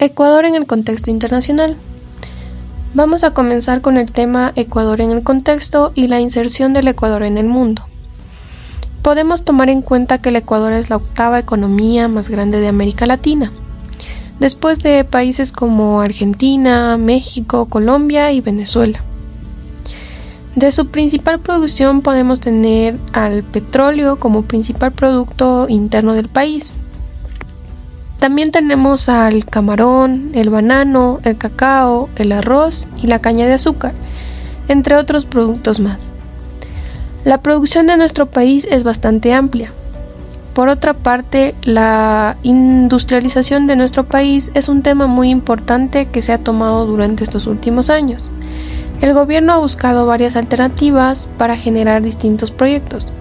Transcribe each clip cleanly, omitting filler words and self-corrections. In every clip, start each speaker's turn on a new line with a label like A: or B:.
A: Ecuador en el contexto internacional. Vamos a comenzar con el tema Ecuador en el contexto y la inserción del Ecuador en el mundo. Podemos tomar en cuenta que el Ecuador es la octava economía más grande de América Latina, después de países como Argentina, México, Colombia y Venezuela. De su principal producción podemos tener al petróleo como principal producto interno del país. También tenemos al camarón, el banano, el cacao, el arroz y la caña de azúcar, entre otros productos más. La producción de nuestro país es bastante amplia. Por otra parte, la industrialización de nuestro país es un tema muy importante que se ha tomado durante estos últimos años. El gobierno ha buscado varias alternativas para generar distintos proyectos.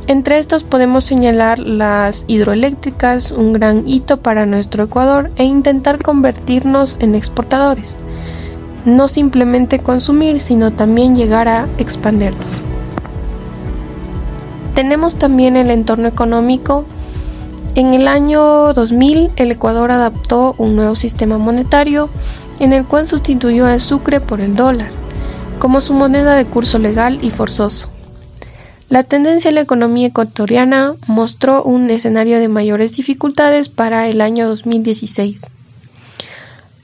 A: Entre estos podemos señalar las hidroeléctricas, un gran hito para nuestro Ecuador, e intentar convertirnos en exportadores. No simplemente consumir, sino también llegar a expandirnos. Tenemos también el entorno económico. En el año 2000, el Ecuador adoptó un nuevo sistema monetario en el cual sustituyó al sucre por el dólar, como su moneda de curso legal y forzoso. La tendencia en la economía ecuatoriana mostró un escenario de mayores dificultades para el año 2016.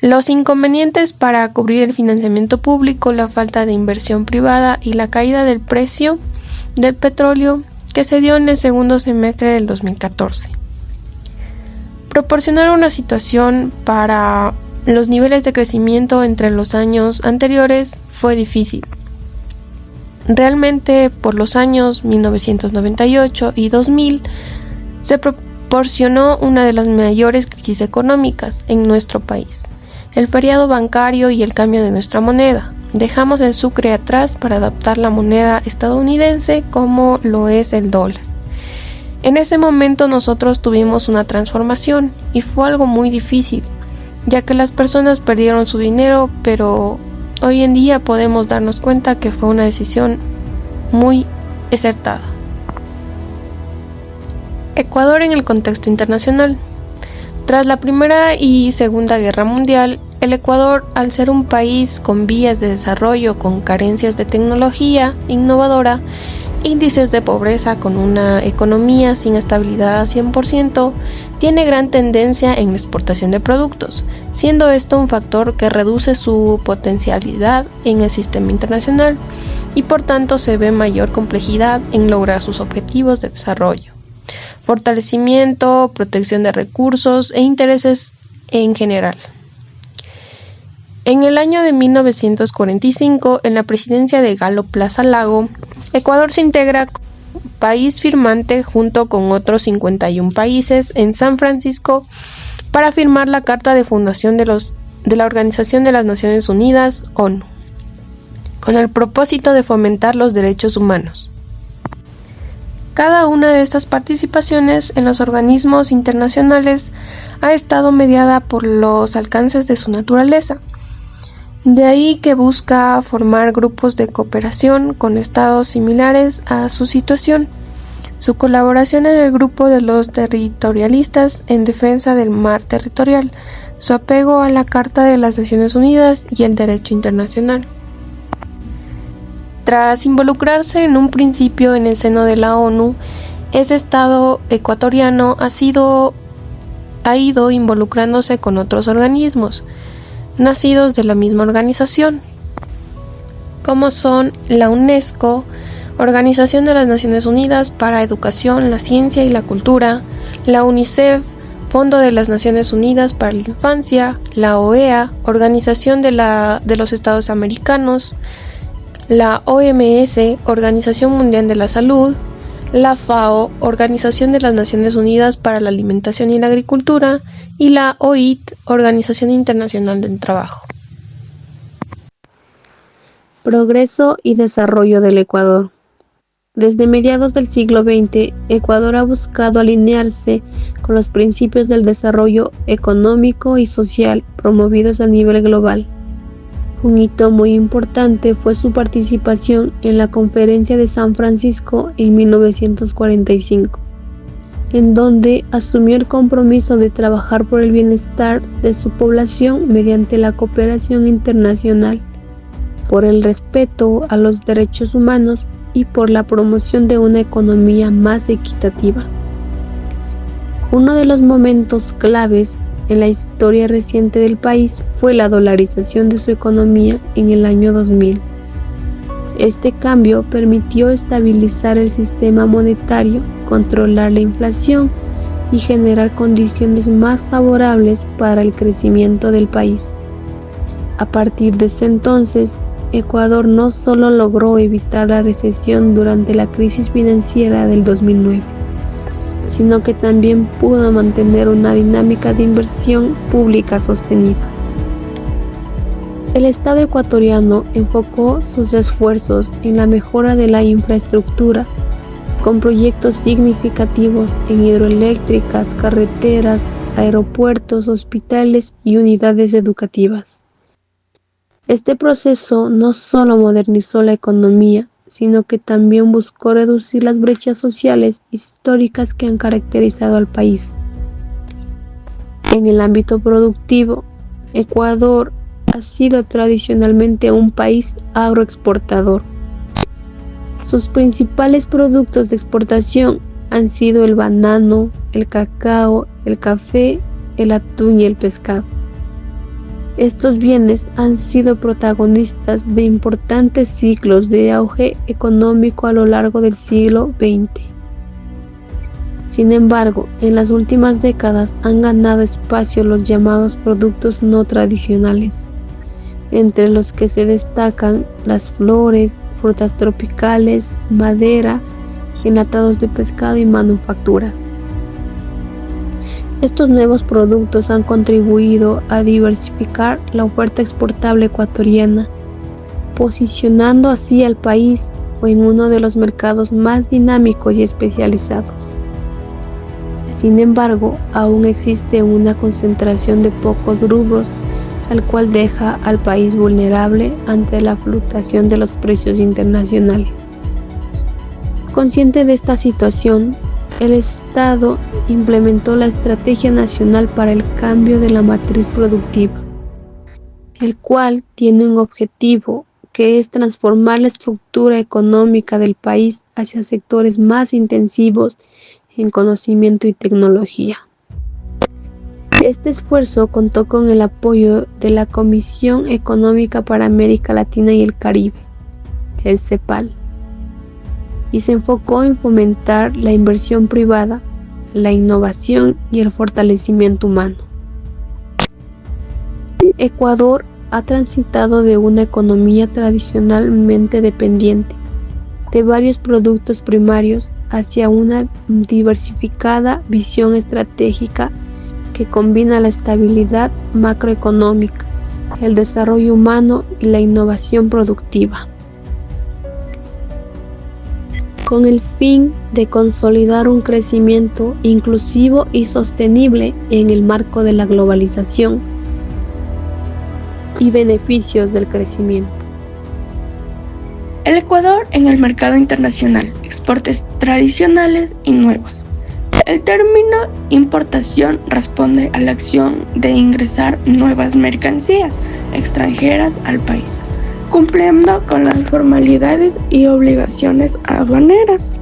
A: Los inconvenientes para cubrir el financiamiento público, la falta de inversión privada y la caída del precio del petróleo que se dio en el segundo semestre del 2014. Proporcionar una situación para los niveles de crecimiento entre los años anteriores fue difícil. Realmente, por los años 1998 y 2000, se proporcionó una de las mayores crisis económicas en nuestro país, el feriado bancario y el cambio de nuestra moneda. Dejamos el sucre atrás para adoptar la moneda estadounidense como lo es el dólar. En ese momento nosotros tuvimos una transformación y fue algo muy difícil, ya que las personas perdieron su dinero, pero hoy en día podemos darnos cuenta que fue una decisión muy acertada. Ecuador en el contexto internacional. Tras la Primera y Segunda Guerra Mundial, el Ecuador, al ser un país con vías de desarrollo con carencias de tecnología innovadora, índices de pobreza con una economía sin estabilidad al 100%, tiene gran tendencia en la exportación de productos, siendo esto un factor que reduce su potencialidad en el sistema internacional y por tanto se ve mayor complejidad en lograr sus objetivos de desarrollo, fortalecimiento, protección de recursos e intereses en general. En el año de 1945, en la presidencia de Galo Plaza Lago, Ecuador se integra como país firmante junto con otros 51 países en San Francisco para firmar la Carta de Fundación de la Organización de las Naciones Unidas, ONU, con el propósito de fomentar los derechos humanos. Cada una de estas participaciones en los organismos internacionales ha estado mediada por los alcances de su naturaleza. De ahí que busca formar grupos de cooperación con estados similares a su situación. Su colaboración en el grupo de los territorialistas en defensa del mar territorial, su apego a la Carta de las Naciones Unidas y el derecho internacional. Tras involucrarse en un principio en el seno de la ONU, ese estado ecuatoriano ha ido involucrándose con otros organismos nacidos de la misma organización, como son la UNESCO, Organización de las Naciones Unidas para Educación, la Ciencia y la Cultura, la UNICEF, Fondo de las Naciones Unidas para la Infancia, la OEA, Organización de los Estados Americanos, la OMS, Organización Mundial de la Salud, la FAO, Organización de las Naciones Unidas para la Alimentación y la Agricultura, y la OIT, Organización Internacional del Trabajo.
B: Progreso y desarrollo del Ecuador. Desde mediados del siglo XX, Ecuador ha buscado alinearse con los principios del desarrollo económico y social promovidos a nivel global. Un hito muy importante fue su participación en la Conferencia de San Francisco en 1945. en donde asumió el compromiso de trabajar por el bienestar de su población mediante la cooperación internacional, por el respeto a los derechos humanos y por la promoción de una economía más equitativa. Uno de los momentos claves en la historia reciente del país fue la dolarización de su economía en el año 2000. Este cambio permitió estabilizar el sistema monetario, controlar la inflación y generar condiciones más favorables para el crecimiento del país. A partir de ese entonces, Ecuador no solo logró evitar la recesión durante la crisis financiera del 2009, sino que también pudo mantener una dinámica de inversión pública sostenida. El Estado ecuatoriano enfocó sus esfuerzos en la mejora de la infraestructura, con proyectos significativos en hidroeléctricas, carreteras, aeropuertos, hospitales y unidades educativas. Este proceso no solo modernizó la economía, sino que también buscó reducir las brechas sociales históricas que han caracterizado al país. En el ámbito productivo, Ecuador ha sido tradicionalmente un país agroexportador. Sus principales productos de exportación han sido el banano, el cacao, el café, el atún y el pescado. Estos bienes han sido protagonistas de importantes ciclos de auge económico a lo largo del siglo XX. Sin embargo, en las últimas décadas han ganado espacio los llamados productos no tradicionales, entre los que se destacan las flores, frutas tropicales, madera, enlatados de pescado y manufacturas. Estos nuevos productos han contribuido a diversificar la oferta exportable ecuatoriana, posicionando así al país en uno de los mercados más dinámicos y especializados. Sin embargo, aún existe una concentración de pocos rubros, al cual deja al país vulnerable ante la fluctuación de los precios internacionales. Consciente de esta situación, el Estado implementó la Estrategia Nacional para el Cambio de la Matriz Productiva, el cual tiene un objetivo que es transformar la estructura económica del país hacia sectores más intensivos en conocimiento y tecnología. Este esfuerzo contó con el apoyo de la Comisión Económica para América Latina y el Caribe, el CEPAL, y se enfocó en fomentar la inversión privada, la innovación y el fortalecimiento humano. Ecuador ha transitado de una economía tradicionalmente dependiente de varios productos primarios hacia una diversificada visión estratégica que combina la estabilidad macroeconómica, el desarrollo humano y la innovación productiva, con el fin de consolidar un crecimiento inclusivo y sostenible en el marco de la globalización y beneficios del crecimiento.
A: El Ecuador en el mercado internacional, exportes tradicionales y nuevos. El término importación responde a la acción de ingresar nuevas mercancías extranjeras al país, cumpliendo con las formalidades y obligaciones aduaneras.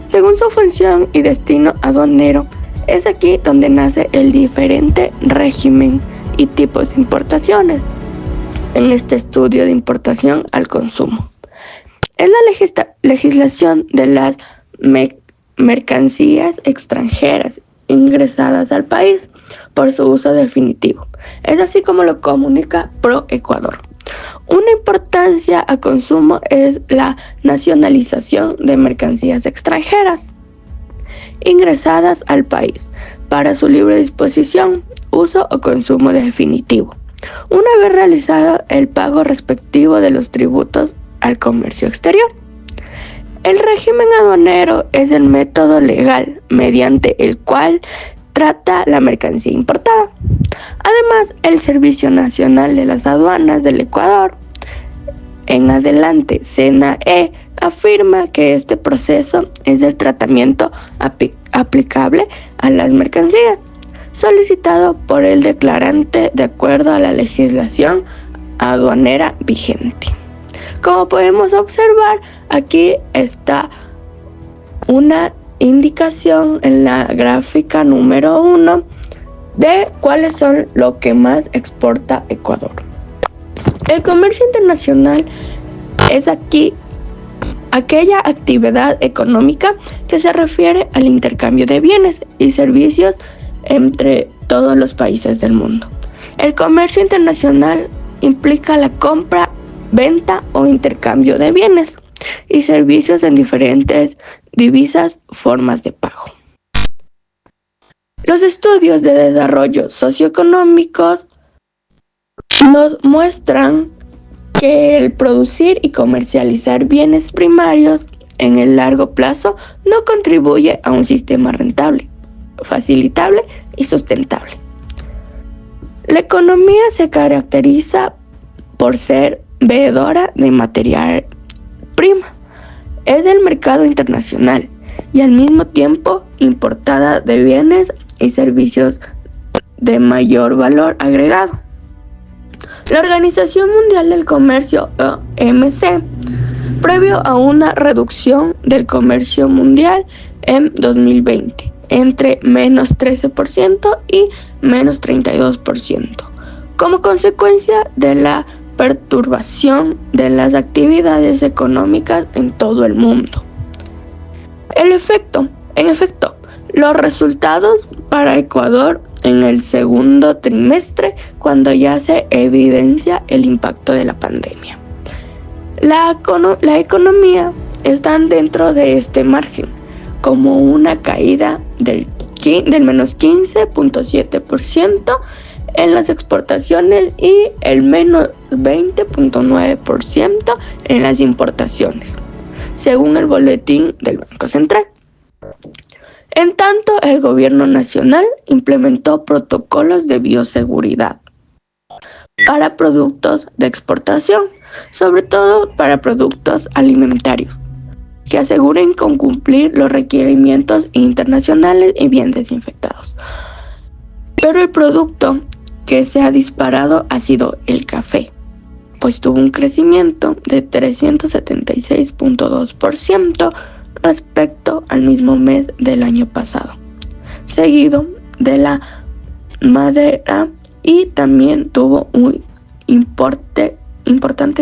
A: Según su función y destino aduanero, es aquí donde nace el diferente régimen y tipos de importaciones en este estudio de importación al consumo. Es la legislación de las mercancías extranjeras ingresadas al país por su uso definitivo. Es así como lo comunica ProEcuador. Una importancia a consumo es la nacionalización de mercancías extranjeras ingresadas al país para su libre disposición, uso o consumo definitivo, una vez realizado el pago respectivo de los tributos al comercio exterior. El régimen aduanero es el método legal mediante el cual trata la mercancía importada. Además, el Servicio Nacional de las Aduanas del Ecuador
C: en adelante. SENA-E afirma que este proceso es el tratamiento aplicable a las mercancías, solicitado por el declarante de acuerdo a la legislación aduanera vigente. Como podemos observar, aquí está una indicación en la gráfica número 1 de cuáles son lo que más exporta Ecuador. El comercio internacional es aquí aquella actividad económica que se refiere al intercambio de bienes y servicios entre todos los países del mundo. El comercio internacional implica la compra, venta o intercambio de bienes y servicios en diferentes divisas, formas de pago. Los estudios de desarrollo socioeconómicos nos muestran que el producir y comercializar bienes primarios en el largo plazo no contribuye a un sistema rentable, facilitable y sustentable. La economía se caracteriza por ser veedora de materia prima, es del mercado internacional y al mismo tiempo importada de bienes y servicios de mayor valor agregado. La Organización Mundial del Comercio, OMC, previo a una reducción del comercio mundial en 2020 entre menos 13% y menos 32%, como consecuencia de la perturbación de las actividades económicas en todo el mundo. En efecto, los resultados para Ecuador en el segundo trimestre, cuando ya se evidencia el impacto de la pandemia. La economía está dentro de este margen, como una caída del menos 15.7% en las exportaciones y el menos 20.9% en las importaciones, según el boletín del Banco Central. En tanto, el gobierno nacional implementó protocolos de bioseguridad para productos de exportación, sobre todo para productos alimentarios, que aseguren con cumplir los requerimientos internacionales y bien desinfectados. Pero el producto que se ha disparado ha sido el café, pues tuvo un crecimiento de 376.2% respecto al mismo mes del año pasado, seguido de la madera, y también tuvo un importante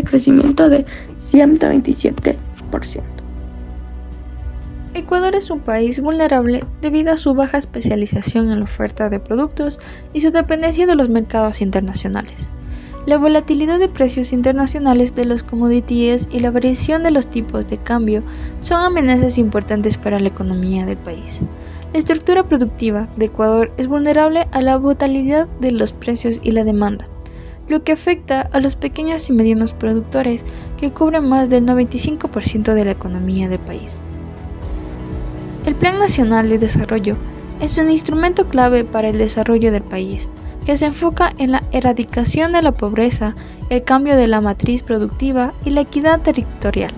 C: crecimiento de 127%.
D: Ecuador es un país vulnerable debido a su baja especialización en la oferta de productos y su dependencia de los mercados internacionales. La volatilidad de precios internacionales de los commodities y la variación de los tipos de cambio son amenazas importantes para la economía del país. La estructura productiva de Ecuador es vulnerable a la volatilidad de los precios y la demanda, lo que afecta a los pequeños y medianos productores que cubren más del 95% de la economía del país. El Plan Nacional de Desarrollo es un instrumento clave para el desarrollo del país, que se enfoca en la erradicación de la pobreza, el cambio de la matriz productiva y la equidad territorial.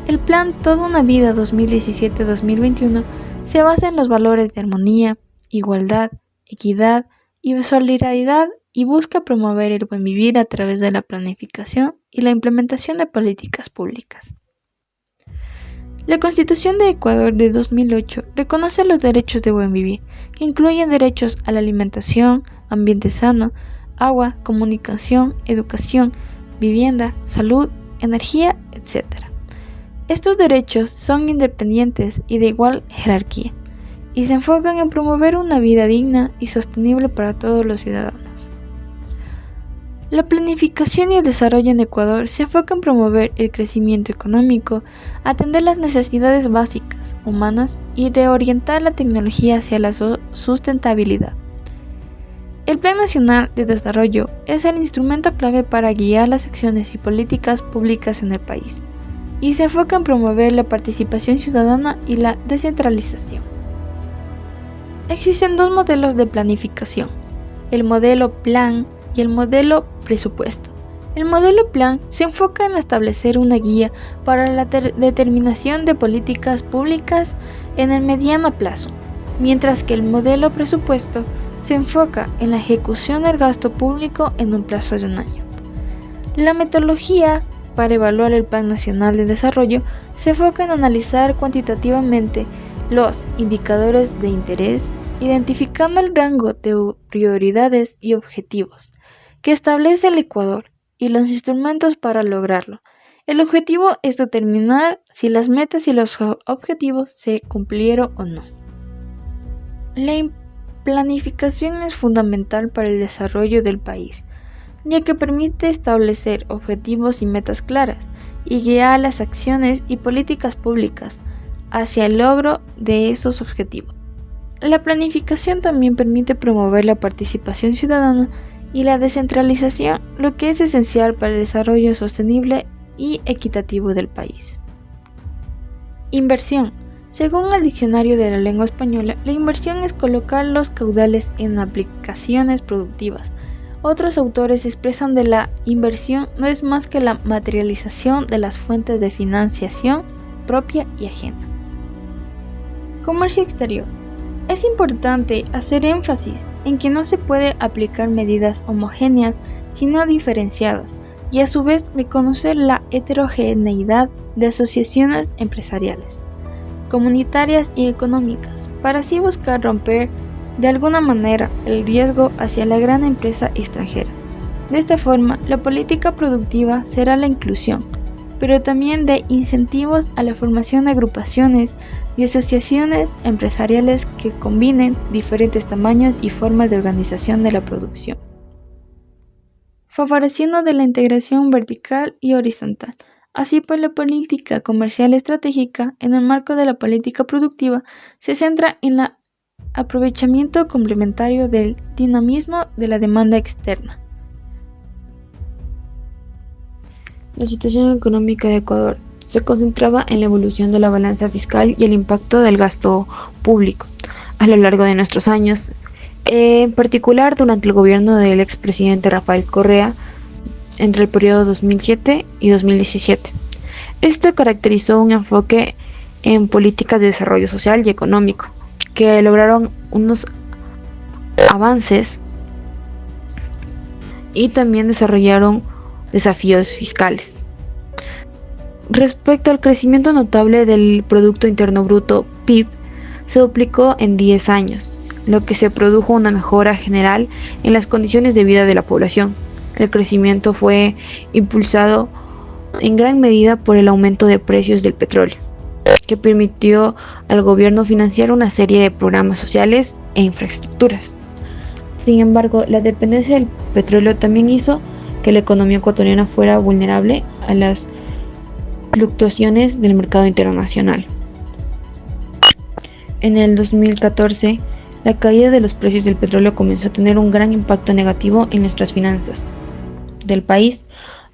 D: El plan Toda una Vida 2017-2021 se basa en los valores de armonía, igualdad, equidad y solidaridad y busca promover el buen vivir a través de la planificación y la implementación de políticas públicas. La Constitución de Ecuador de 2008 reconoce los derechos de buen vivir, que incluyen derechos a la alimentación, ambiente sano, agua, comunicación, educación, vivienda, salud, energía, etc. Estos derechos son independientes y de igual jerarquía, y se enfocan en promover una vida digna y sostenible para todos los ciudadanos. La planificación y el desarrollo en Ecuador se enfoca en promover el crecimiento económico, atender las necesidades básicas, humanas y reorientar la tecnología hacia la sustentabilidad. El Plan Nacional de Desarrollo es el instrumento clave para guiar las acciones y políticas públicas en el país, y se enfoca en promover la participación ciudadana y la descentralización. Existen dos modelos de planificación, el modelo plan y el modelo presupuesto. El modelo plan se enfoca en establecer una guía para la determinación de políticas públicas en el mediano plazo, mientras que el modelo presupuesto se enfoca en la ejecución del gasto público en un plazo de un año. La metodología para evaluar el Plan Nacional de Desarrollo se enfoca en analizar cuantitativamente los indicadores de interés, identificando el rango de prioridades y objetivos que establece el Ecuador y los instrumentos para lograrlo. El objetivo es determinar si las metas y los objetivos se cumplieron o no. La planificación es fundamental para el desarrollo del país, ya que permite establecer objetivos y metas claras y guiar las acciones y políticas públicas hacia el logro de esos objetivos. La planificación también permite promover la participación ciudadana y la descentralización, lo que es esencial para el desarrollo sostenible y equitativo del país. Inversión. Según el Diccionario de la Lengua Española, la inversión es colocar los caudales en aplicaciones productivas. Otros autores expresan que la inversión no es más que la materialización de las fuentes de financiación propia y ajena. Comercio exterior. Es importante hacer énfasis en que no se puede aplicar medidas homogéneas sino diferenciadas y a su vez reconocer la heterogeneidad de asociaciones empresariales, comunitarias y económicas, para así buscar romper de alguna manera el riesgo hacia la gran empresa extranjera. De esta forma, la política productiva será la inclusión, pero también de incentivos a la formación de agrupaciones y asociaciones empresariales que combinen diferentes tamaños y formas de organización de la producción, favoreciendo de la integración vertical y horizontal. Así pues, la política comercial estratégica, en el marco de la política productiva, se centra en el aprovechamiento complementario del dinamismo de la demanda externa.
B: La situación económica de Ecuador se concentraba en la evolución de la balanza fiscal y el impacto del gasto público a lo largo de nuestros años, en particular durante el gobierno del expresidente Rafael Correa entre el periodo 2007 y 2017. Esto caracterizó un enfoque en políticas de desarrollo social y económico, que lograron unos avances y también desarrollaron desafíos fiscales. Respecto al crecimiento notable del Producto Interno Bruto, PIB, se duplicó en 10 años, lo que se produjo una mejora general en las condiciones de vida de la población. El crecimiento fue impulsado en gran medida por el aumento de precios del petróleo, que permitió al gobierno financiar una serie de programas sociales e infraestructuras. Sin embargo, la dependencia del petróleo también hizo que la economía ecuatoriana fuera vulnerable a las fluctuaciones del mercado internacional. En el 2014, la caída de los precios del petróleo comenzó a tener un gran impacto negativo en nuestras finanzas del país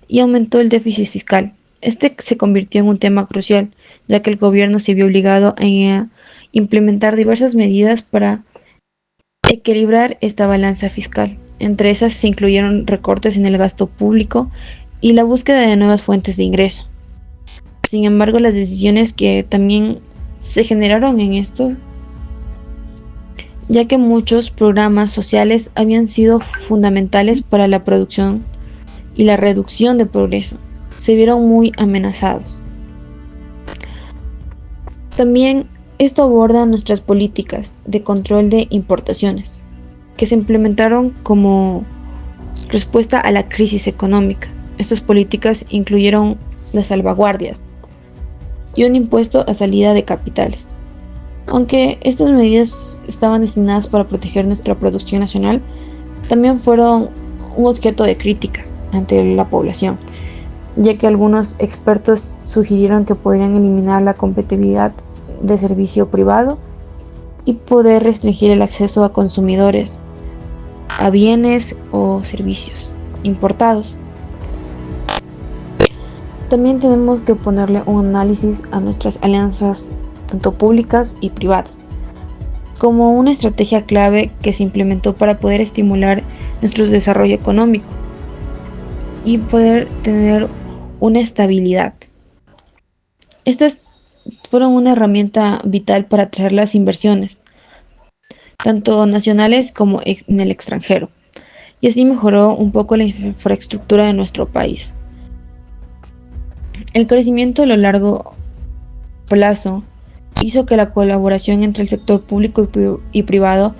B: y aumentó el déficit fiscal. Este se convirtió en un tema crucial, ya que el gobierno se vio obligado a implementar diversas medidas para equilibrar esta balanza fiscal. Entre esas se incluyeron recortes en el gasto público y la búsqueda de nuevas fuentes de ingreso. Sin embargo, las decisiones que también se generaron en esto, ya que muchos programas sociales habían sido fundamentales para la producción y la reducción de progreso, se vieron muy amenazados. También esto aborda nuestras políticas de control de importaciones, que se implementaron como respuesta a la crisis económica. Estas políticas incluyeron las salvaguardias y un impuesto a salida de capitales. Aunque estas medidas estaban destinadas para proteger nuestra producción nacional, también fueron un objeto de crítica ante la población, ya que algunos expertos sugirieron que podrían eliminar la competitividad de servicio privado y poder restringir el acceso a consumidores a bienes o servicios importados. También tenemos que ponerle un análisis a nuestras alianzas, tanto públicas y privadas, como una estrategia clave que se implementó para poder estimular nuestro desarrollo económico
E: y poder tener una estabilidad. Estas fueron una herramienta vital para atraer las inversiones, tanto nacionales como en el extranjero, y así mejoró un poco la infraestructura de nuestro país. El crecimiento a lo largo plazo hizo que la colaboración entre el sector público y privado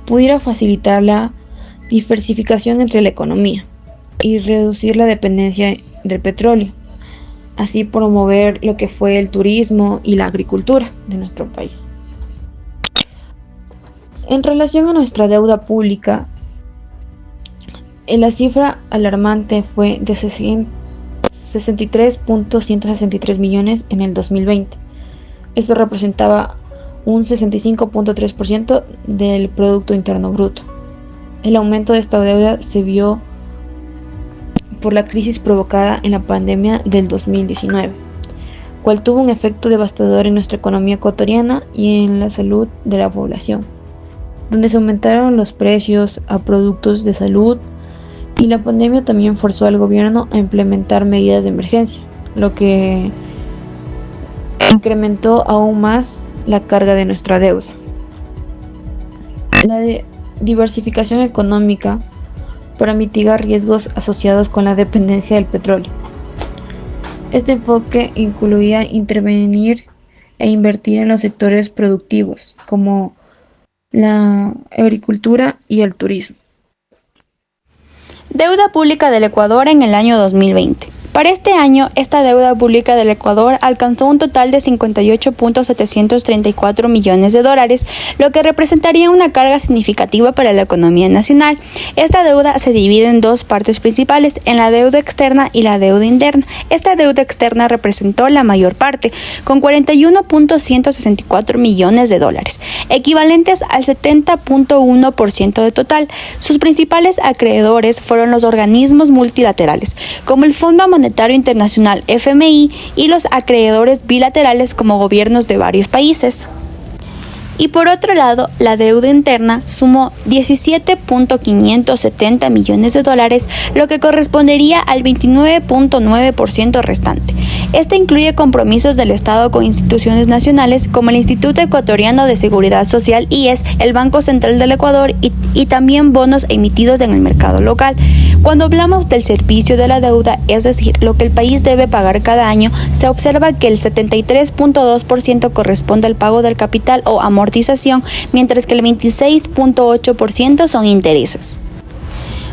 E: pudiera facilitar la diversificación entre la economía y reducir la dependencia del petróleo, así promover lo que fue el turismo y la agricultura de nuestro país. En relación a nuestra deuda pública, la cifra alarmante fue de 63.163 millones en el 2020. Esto representaba un 65.3% del Producto Interno Bruto. El aumento de esta deuda se vio por la crisis provocada en la pandemia del 2019, cual tuvo un efecto devastador en nuestra economía ecuatoriana y en la salud de la población, donde se aumentaron los precios a productos de salud, y la pandemia también forzó al gobierno a implementar medidas de emergencia, lo que incrementó aún más la carga de nuestra deuda. La diversificación económica para mitigar riesgos asociados con la dependencia del petróleo. Este enfoque incluía intervenir e invertir en los sectores productivos, como la agricultura y el turismo.
F: Deuda pública del Ecuador en el año 2020. Para este año, esta deuda pública del Ecuador alcanzó un total de 58.734 millones de dólares, lo que representaría una carga significativa para la economía nacional. Esta deuda se divide en dos partes principales, en la deuda externa y la deuda interna. Esta deuda externa representó la mayor parte, con 41.164 millones de dólares, equivalentes al 70.1% del total. Sus principales acreedores fueron los organismos multilaterales, como el Fondo Monetario Internacional FMI, y los acreedores bilaterales como gobiernos de varios países. Y por otro lado, la deuda interna sumó 17.570 millones de dólares, lo que correspondería al 29.9% restante. Esta incluye compromisos del Estado con instituciones nacionales como el Instituto Ecuatoriano de Seguridad Social (IES), el Banco Central del Ecuador y también bonos emitidos en el mercado local. Cuando hablamos del servicio de la deuda, es decir, lo que el país debe pagar cada año, se observa que el 73.2% corresponde al pago del capital o amortización, mientras que el 26.8% son intereses.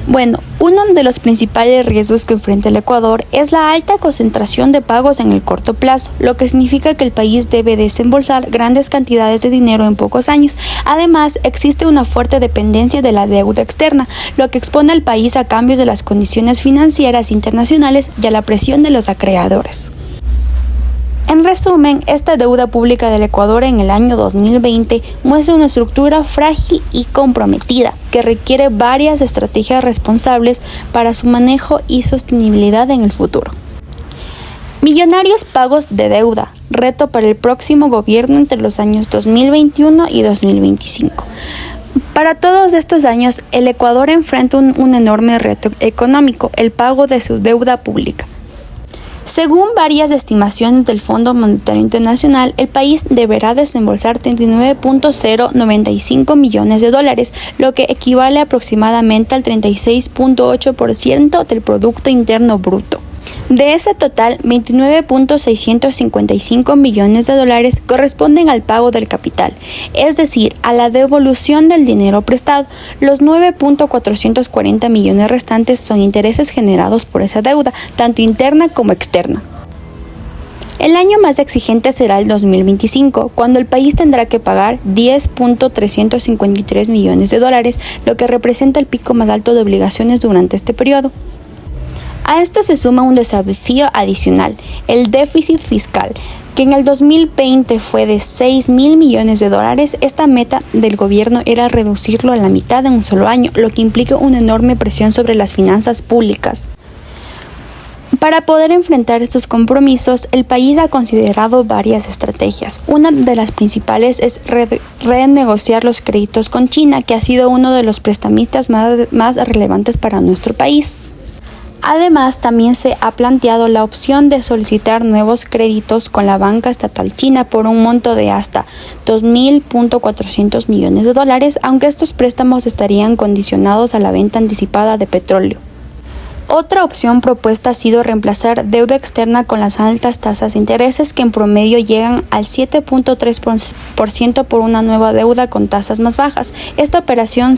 F: Bueno, uno de los principales riesgos que enfrenta el Ecuador es la alta concentración de pagos en el corto plazo, lo que significa que el país debe desembolsar grandes cantidades de dinero en pocos años. Además, existe una fuerte dependencia de la deuda externa, lo que expone al país a cambios de las condiciones financieras internacionales y a la presión de los acreedores. En resumen, esta deuda pública del Ecuador en el año 2020 muestra una estructura frágil y comprometida que requiere varias estrategias responsables para su manejo y sostenibilidad en el futuro. Millonarios pagos de deuda, reto para el próximo gobierno entre los años 2021 y 2025. Para todos estos años, el Ecuador enfrenta un enorme reto económico, el pago de su deuda pública. Según varias estimaciones del Fondo Monetario Internacional, el país deberá desembolsar 39.095 millones de dólares, lo que equivale aproximadamente al 36.8% del Producto Interno Bruto. De ese total, 29.655 millones de dólares corresponden al pago del capital, es decir, a la devolución del dinero prestado. Los 9.440 millones restantes son intereses generados por esa deuda, tanto interna como externa. El año más exigente será el 2025, cuando el país tendrá que pagar 10.353 millones de dólares, lo que representa el pico más alto de obligaciones durante este periodo. A esto se suma un desafío adicional, el déficit fiscal, que en el 2020 fue de 6.000 millones de dólares. Esta meta del gobierno era reducirlo a la mitad en un solo año, lo que implica una enorme presión sobre las finanzas públicas. Para poder enfrentar estos compromisos, el país ha considerado varias estrategias. Una de las principales es renegociar los créditos con China, que ha sido uno de los prestamistas más relevantes para nuestro país. Además, también se ha planteado la opción de solicitar nuevos créditos con la banca estatal china por un monto de hasta $2.400 millones, aunque estos préstamos estarían condicionados a la venta anticipada de petróleo. Otra opción propuesta ha sido reemplazar deuda externa con las altas tasas de intereses que en promedio llegan al 7.3% por una nueva deuda con tasas más bajas. Esta operación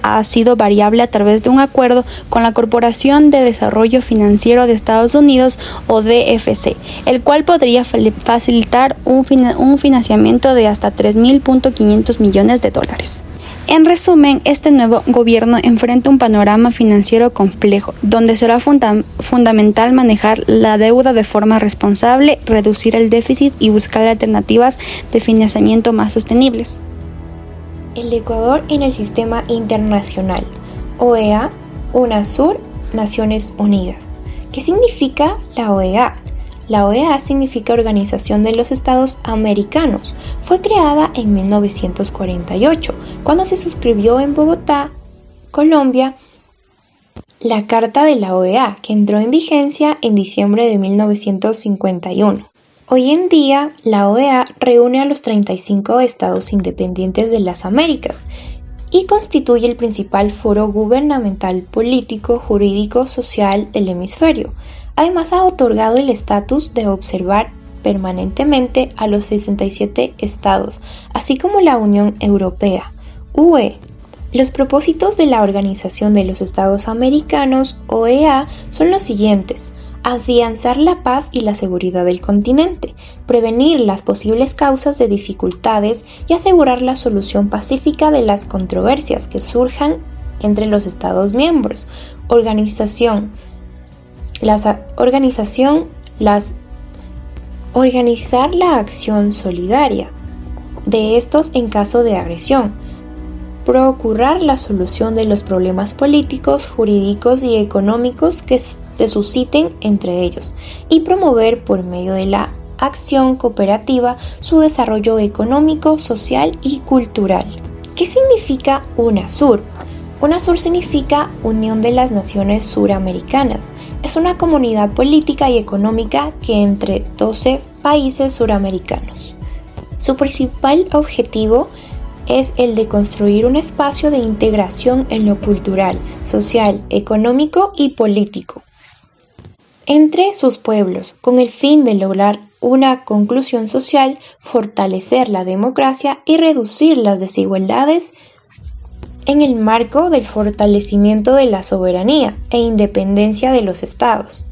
F: ha sido variable a través de un acuerdo con la Corporación de Desarrollo Financiero de Estados Unidos o DFC, el cual podría facilitar un financiamiento de hasta $3.500 millones. En resumen, este nuevo gobierno enfrenta un panorama financiero complejo, donde será fundamental manejar la deuda de forma responsable, reducir el déficit y buscar alternativas de financiamiento más sostenibles.
G: El Ecuador en el sistema internacional, OEA, UNASUR, Naciones Unidas. ¿Qué significa la OEA? La OEA significa Organización de los Estados Americanos. Fue creada en 1948, cuando se suscribió en Bogotá, Colombia, la Carta de la OEA, que entró en vigencia en diciembre de 1951. Hoy en día, la OEA reúne a los 35 estados independientes de las Américas y constituye el principal foro gubernamental, político, jurídico, social del hemisferio. Además, ha otorgado el estatus de observar permanentemente a los 67 estados, así como la Unión Europea, UE. Los propósitos de la Organización de los Estados Americanos, OEA, son los siguientes: afianzar la paz y la seguridad del continente, prevenir las posibles causas de dificultades y asegurar la solución pacífica de las controversias que surjan entre los Estados miembros. Organizar la acción solidaria de estos en caso de agresión, procurar la solución de los problemas políticos, jurídicos y económicos que se susciten entre ellos y promover por medio de la acción cooperativa su desarrollo económico, social y cultural. ¿Qué significa UNASUR? UNASUR significa Unión de las Naciones Suramericanas. Es una comunidad política y económica que entre 12 países suramericanos. Su principal objetivo es el de construir un espacio de integración en lo cultural, social, económico y político entre sus pueblos, con el fin de lograr una conclusión social, fortalecer la democracia y reducir las desigualdades en el marco del fortalecimiento de la soberanía e independencia de los estados.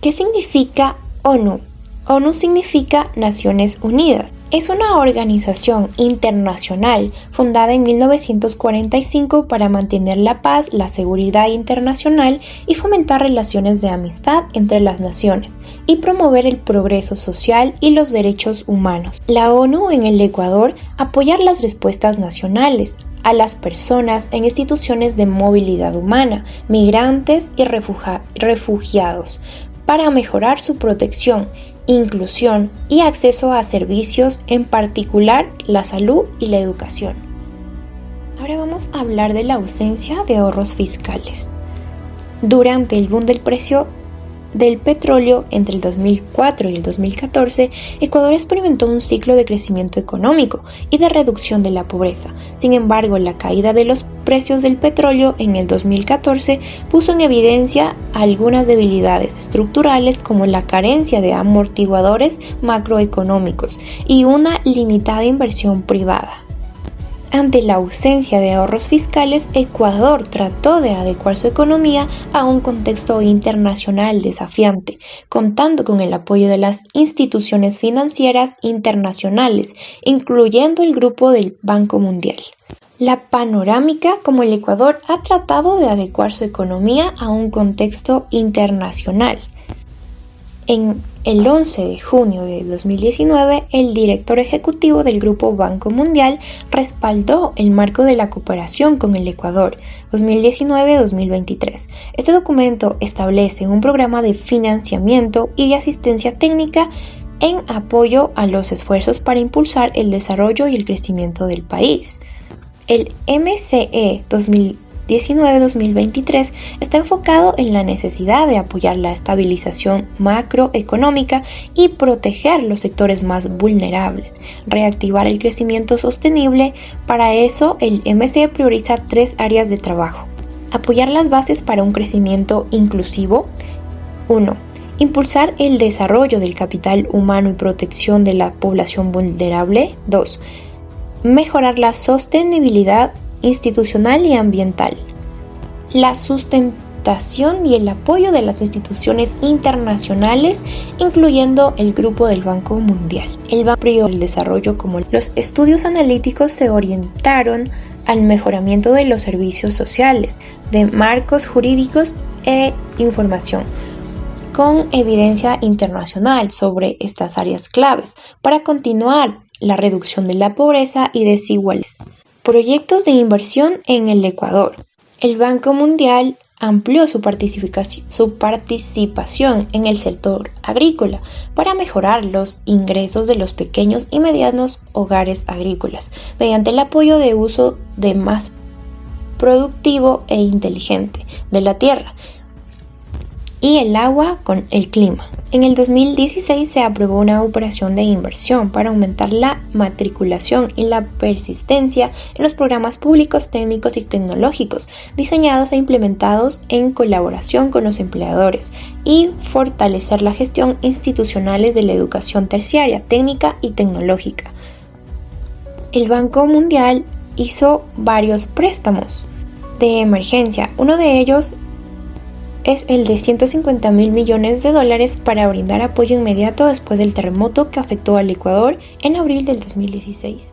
G: ¿Qué significa ONU? ONU significa Naciones Unidas. Es una organización internacional fundada en 1945 para mantener la paz, la seguridad internacional y fomentar relaciones de amistad entre las naciones y promover el progreso social y los derechos humanos. La ONU en el Ecuador apoya las respuestas nacionales a las personas en instituciones de movilidad humana, migrantes y refugiados para mejorar su protección, inclusión y acceso a servicios, en particular la salud y la educación. Ahora vamos a hablar de la ausencia de ahorros fiscales. Durante el boom del precio del petróleo entre el 2004 y el 2014, Ecuador experimentó un ciclo de crecimiento económico y de reducción de la pobreza. Sin embargo, la caída de los precios del petróleo en el 2014 puso en evidencia algunas debilidades estructurales como la carencia de amortiguadores macroeconómicos y una limitada inversión privada. Ante la ausencia de ahorros fiscales, Ecuador trató de adecuar su economía a un contexto internacional desafiante, contando con el apoyo de las instituciones financieras internacionales, incluyendo el grupo del Banco Mundial. La panorámica como el Ecuador ha tratado de adecuar su economía a un contexto internacional. En el 11 de junio de 2019, el director ejecutivo del Grupo Banco Mundial respaldó el marco de la cooperación con el Ecuador 2019-2023. Este documento establece un programa de financiamiento y de asistencia técnica en apoyo a los esfuerzos para impulsar el desarrollo y el crecimiento del país. El MCE 2019-2023 está enfocado en la necesidad de apoyar la estabilización macroeconómica y proteger los sectores más vulnerables, reactivar el crecimiento sostenible. Para eso, el MC prioriza 3 áreas de trabajo. Apoyar las bases para un crecimiento inclusivo. 1. Impulsar el desarrollo del capital humano y protección de la población vulnerable. 2. Mejorar la sostenibilidad institucional y ambiental. La sustentación y el apoyo de las instituciones internacionales, incluyendo el Grupo del Banco Mundial. El Banco priorizó el desarrollo como los estudios analíticos se orientaron al mejoramiento de los servicios sociales, de marcos jurídicos e información, con evidencia internacional sobre estas áreas claves para continuar la reducción de la pobreza y desigualdades. Proyectos de inversión en el Ecuador. El Banco Mundial amplió su participación en el sector agrícola para mejorar los ingresos de los pequeños y medianos hogares agrícolas mediante el apoyo de uso de más productivo e inteligente de la tierra y el agua con el clima. En el 2016 se aprobó una operación de inversión para aumentar la matriculación y la persistencia en los programas públicos, técnicos y tecnológicos diseñados e implementados en colaboración con los empleadores y fortalecer la gestión institucionales de la educación terciaria, técnica y tecnológica. El Banco Mundial hizo varios préstamos de emergencia. Uno de ellos es el de $150 mil millones para brindar apoyo inmediato después del terremoto que afectó al Ecuador en abril del 2016.